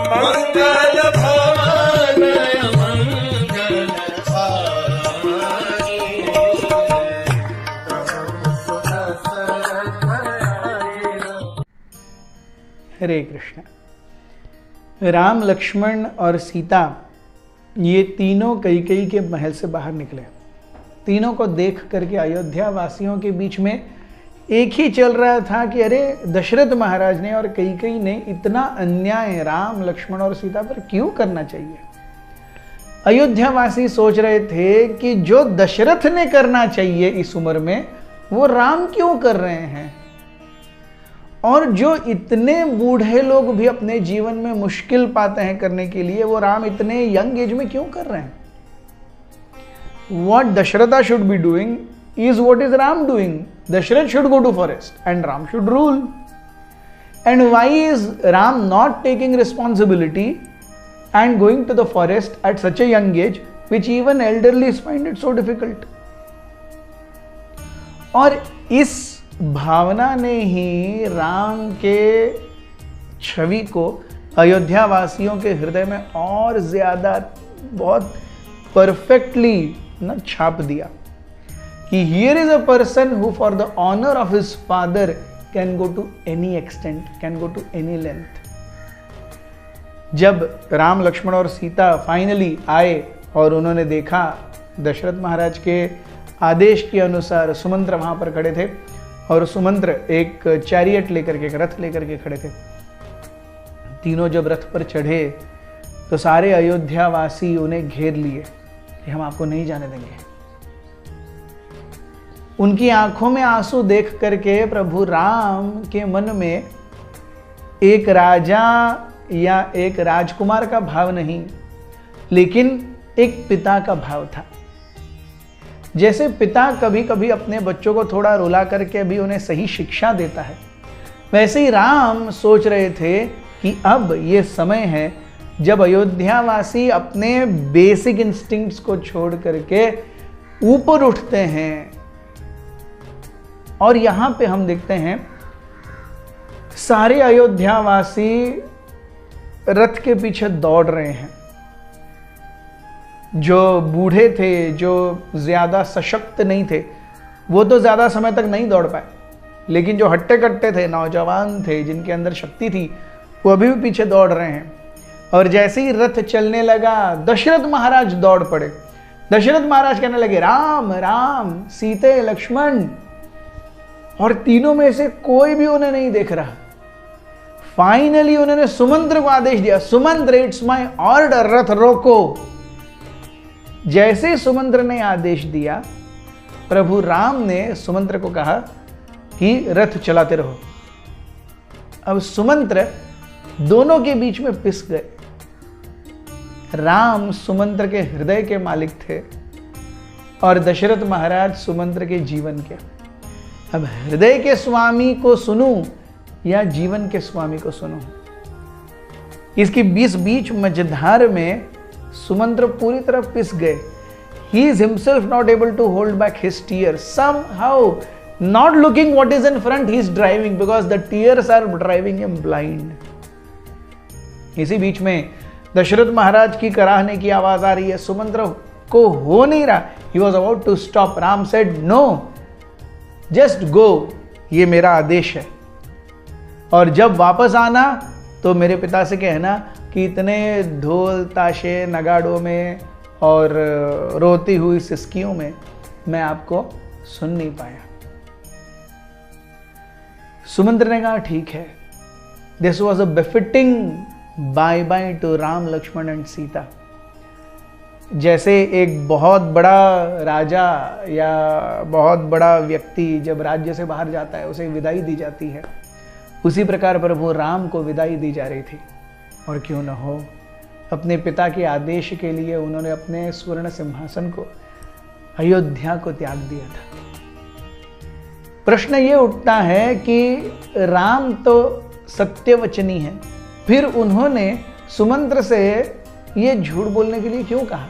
मंगल भवन मंगल हारी। हरे कृष्ण। राम, लक्ष्मण और सीता ये तीनों कैकेयी के महल से बाहर निकले। तीनों को देख करके अयोध्या वासियों के बीच में एक ही चल रहा था कि अरे दशरथ महाराज ने और कैकेयी ने इतना अन्याय राम, लक्ष्मण और सीता पर क्यों करना चाहिए। अयोध्या वासी सोच रहे थे कि जो दशरथ ने करना चाहिए इस उम्र में वो राम क्यों कर रहे हैं, और जो इतने बूढ़े लोग भी अपने जीवन में मुश्किल पाते हैं करने के लिए वो राम इतने यंग एज में क्यों कर रहे हैं। What Dasharatha should be doing is what is Ram doing. Dasharath should go to forest and Ram should rule. And why is Ram not taking responsibility and going to the forest at such a young age, which even elderlies find it so difficult? और इस भावना ने ही राम के छवि को अयोध्या वासियों के हृदय में और ज्यादा बहुत परफेक्टली न छाप दिया कि here is a person who for the honour of his father can go to any extent, can go to any length. जब राम, लक्ष्मण और सीता फाइनली आए और उन्होंने देखा दशरथ महाराज के आदेश के अनुसार सुमंत्र वहां पर खड़े थे और सुमंत्र एक चैरियट लेकर के, एक रथ लेकर के खड़े थे। तीनों जब रथ पर चढ़े तो सारे अयोध्या वासी उन्हें घेर लिए कि हम आपको नहीं जाने देंगे। उनकी आंखों में आंसू देख करके प्रभु राम के मन में एक राजा या एक राजकुमार का भाव नहीं, लेकिन एक पिता का भाव था। जैसे पिता कभी कभी अपने बच्चों को थोड़ा रुला करके भी उन्हें सही शिक्षा देता है, वैसे ही राम सोच रहे थे कि अब ये समय है जब अयोध्यावासी अपने बेसिक इंस्टिंक्ट्स को छोड़ करके ऊपर उठते हैं। और यहां पे हम देखते हैं सारे अयोध्यावासी रथ के पीछे दौड़ रहे हैं। जो बूढ़े थे, जो ज्यादा सशक्त नहीं थे, वो तो ज्यादा समय तक नहीं दौड़ पाए, लेकिन जो हट्टे कट्टे थे, नौजवान थे, जिनके अंदर शक्ति थी, वो अभी भी पीछे दौड़ रहे हैं। और जैसे ही रथ चलने लगा दशरथ महाराज दौड़ पड़े। दशरथ महाराज कहने लगे राम राम सीते लक्ष्मण, और तीनों में से कोई भी उन्हें नहीं देख रहा। फाइनली उन्होंने सुमंत्र को आदेश दिया, सुमंत्र इट्स माय ऑर्डर, रथ रोको। जैसे सुमंत्र ने आदेश दिया, प्रभु राम ने सुमंत्र को कहा कि रथ चलाते रहो। अब सुमंत्र दोनों के बीच में पिस गए। राम सुमंत्र के हृदय के मालिक थे और दशरथ महाराज सुमंत्र के जीवन के। अब हृदय के स्वामी को सुनूं या जीवन के स्वामी को सुनूं, इसकी बीच मझधार में सुमंत्र पूरी तरह पिस गए। He is himself not able to hold back his tears. Somehow, not looking what is in front, he is driving because the tears are driving him blind. इसी बीच में दशरथ महाराज की कराहने की आवाज आ रही है। सुमंत्र को हो नहीं रहा। He was about to stop. Ram said, "No, just go. ये मेरा आदेश है। और जब वापस आना तो मेरे पिता से कहना कि इतने ढोल ताशे नगाड़ों में और रोती हुई सिसकियों में मैं आपको सुन नहीं पाया। सुमंत्र ने कहा ठीक है। This was a befitting bye bye to Ram Lakshman and Sita. जैसे एक बहुत बड़ा राजा या बहुत बड़ा व्यक्ति जब राज्य से बाहर जाता है उसे विदाई दी जाती है, उसी प्रकार प्रभु राम को विदाई दी जा रही थी। और क्यों न हो, अपने पिता के आदेश के लिए उन्होंने अपने स्वर्ण सिंहासन को, अयोध्या को त्याग दिया था। प्रश्न ये उठता है कि राम तो सत्यवचनी है, फिर उन्होंने सुमंत्र से ये झूठ बोलने के लिए क्यों कहा?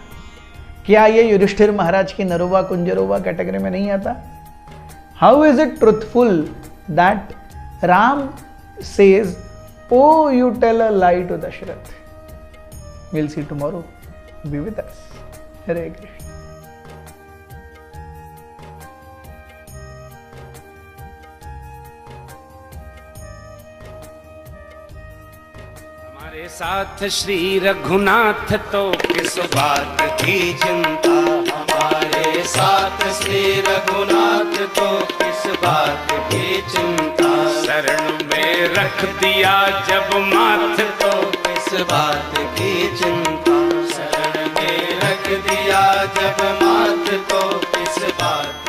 क्या ये युधिष्ठिर महाराज की नरोवा कुंजरोवा कैटेगरी में नहीं आता? How is it truthful that Ram says, oh you tell a lie to Dasharath? We'll see tomorrow. Be with us. Hare Krishna. हमारे साथ श्री रघुनाथ तो किस बात की चिंता, हमारे साथ श्री रघुनाथ तो किस बात की चिंता, शरण में रख दिया जब माथ तो किस बात की चिंता, शरण में रख दिया जब माथ तो किस बात